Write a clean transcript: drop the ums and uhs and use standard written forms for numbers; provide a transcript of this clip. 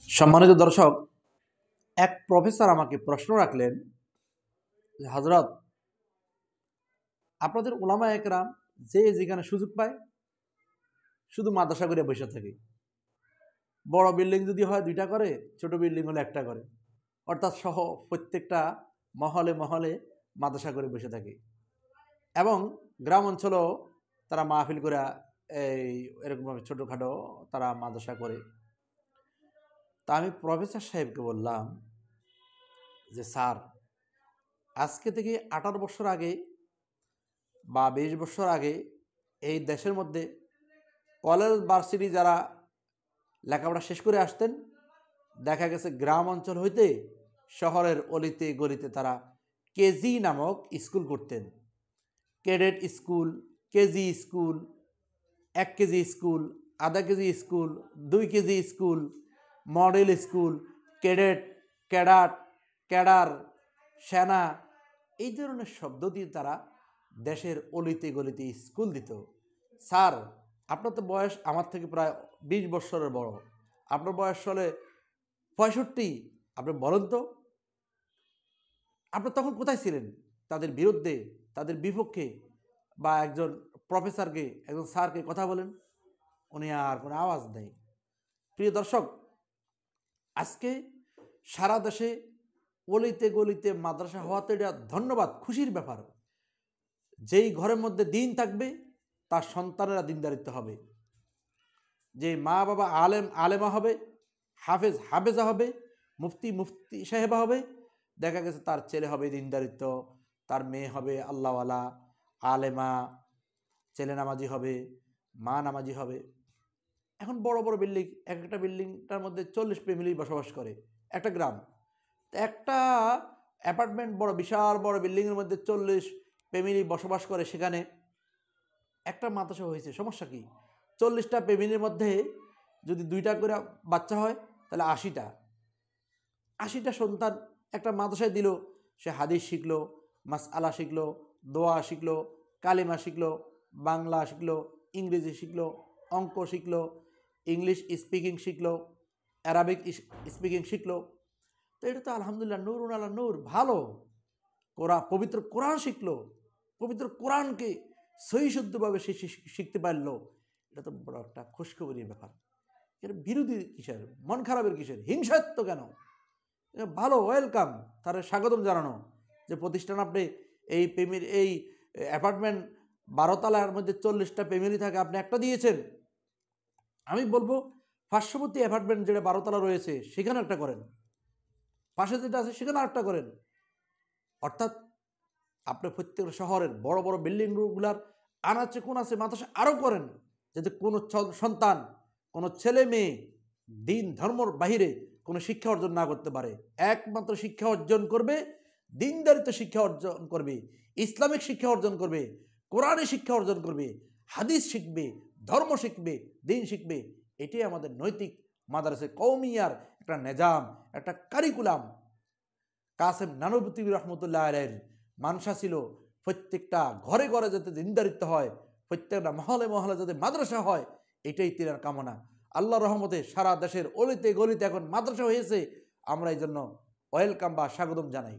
সম্মানিত দর্শক, এক প্রফেসর আমাকে প্রশ্ন রাখলেন যে হযরত, আপনাদের উলামা একরাম যে যেখানে সুযোগ পায় শুধু মাদ্রাসা করে বসে থাকে। বড় বিল্ডিং যদি হয় 2টা করে, ছোট বিল্ডিং হলে 1টা করে, অর্থাৎ সহ প্রত্যেকটা মহলে মহলে মাদ্রাসা করে বসে থাকে। এবং গ্রাম অঞ্চলেও তারা মাহফিল করে এরকমভাবে ছোটোখাটো তারা মাদ্রাসা করে। তা আমি প্রফেসর সাহেবকে বললাম যে স্যার, আজকে থেকে 18 বছর আগে বা 20 বছর আগে এই দেশের মধ্যে কলেজ ভার্সিটি যারা লেখাপড়া শেষ করে আসতেন, দেখা গেছে গ্রাম অঞ্চল হইতে শহরের অলিতে গলিতে তারা কেজি নামক স্কুল করতেন। Cadet school, KG school, 1 KG school, আধা KG school, 2 KG school, model school, cadet, cadre, cadre, সেনা, এই ধরনের শব্দ দিয়ে তারা দেশের অলিতে গলিতে স্কুল দিত। স্যার, আপনার তো বয়স আমার থেকে প্রায় 20 বছরের বড়, আপনার বয়স হলে 65, আপনি বলেন তো আপনি তখন কোথায় ছিলেন? তাদের বিরুদ্ধে, তাদের বিপক্ষে বা একজন প্রফেসরকে, একজন স্যারকে কথা বলেন, উনি আর কোনো আওয়াজ নেই। প্রিয় দর্শক, আজকে সারা দেশে অলিতে গলিতে মাদ্রাসা হওয়াতে এটা ধন্যবাদ, খুশির ব্যাপার। যেই ঘরের মধ্যে দিন থাকবে তার সন্তানেরা দিনদারিত্ব হবে, যে মা বাবা আলেমা হবে, হাফেজ হাফেজা হবে, মুফতি মুফতি সাহেবা হবে, দেখা গেছে তার ছেলে হবে দিনদারিত্ব, তার মেয়ে হবে আল্লাহওয়ালা আলেমা, ছেলে নামাজি হবে, মা নামাজি হবে। এখন বড় বড় বিল্ডিং, একটা বিল্ডিংটার মধ্যে 40 ফ্যামিলি বসবাস করে, একটা গ্রাম। একটা অ্যাপার্টমেন্ট বড়, বিশাল বড় বিল্ডিংয়ের মধ্যে 40 ফ্যামিলি বসবাস করে, সেখানে একটা মাদ্রাসা হয়েছে, সমস্যা কি? 40টা ফ্যামিলির মধ্যে যদি 2টা করে বাচ্চা হয় তাহলে 80টা সন্তান একটা মাদ্রাসায় দিল। সে হাদিস শিখলো, মাসআলা শিখলো, দোয়া শিখলো, কালিমা শিখলো, বাংলা শিখলো, ইংরেজি শিখলো, অঙ্ক শিখলো, ইংলিশ স্পিকিং শিখলো, অ্যারাবিক স্পিকিং শিখলো। তো এটা তো আলহামদুলিল্লাহ, নূরুন আলা নূর, ভালো। পবিত্র কোরআন শিখলো, পবিত্র কোরআনকে সহি শুদ্ধভাবে সে শিখতে পারলো। এটা তো বড় একটা খুশখবরির ব্যাপার। এর বিরোধী কিসের, মন খারাপের কিসের, হিংসাত্ব কেন? ভালো, ওয়েলকাম, তার স্বাগতম জানানো। যে প্রতিষ্ঠান আপনি এই অ্যাপার্টমেন্ট 12 তলার মধ্যে 40টা ফ্যামিলি থাকে, আপনি একটা দিয়েছেন। আমি বলবো পার্শ্ববর্তী অ্যাপার্টমেন্ট যেটা 12 তলা রয়েছে সেখানে একটা করেন, পাশে যেটা আছে সেখানে আরেকটা করেন। অর্থাৎ আপনি প্রত্যেকটা শহরের বড় বড় বিল্ডিংগুলার আনাচে কোনাচে মাদ্রাসা আরও করেন, যাতে কোনো সন্তান, কোনো ছেলে মেয়ে দিন ধর্মর বাহিরে কোনো শিক্ষা অর্জন না করতে পারে। একমাত্র শিক্ষা অর্জন করবে, দিনদারিত্ব শিক্ষা অর্জন করবে, ইসলামিক শিক্ষা অর্জন করবে, কোরআনে শিক্ষা অর্জন করবে, হাদিস শিখবে, ধর্ম শিখবে, দিন শিখবে। এটাই আমাদের নৈতিক মাদ্রাসা কওমিয়ার একটা নিজাম, একটা কারিকুলাম। কাসেম নানুবতী রহমতুল্লাহ আলাইহির মানসা ছিল প্রত্যেকটা ঘরে ঘরে যাতে দিনদারিত্ব হয়, প্রত্যেকটা মহলে মহলে যাতে মাদ্রাসা হয়, এটাই তিনার কামনা। আল্লাহ রহমতে সারা দেশের অলিতে গলিতে এখন মাদ্রাসা হয়েছে, আমরা এই জন্য ওয়েলকাম বা স্বাগতম জানাই।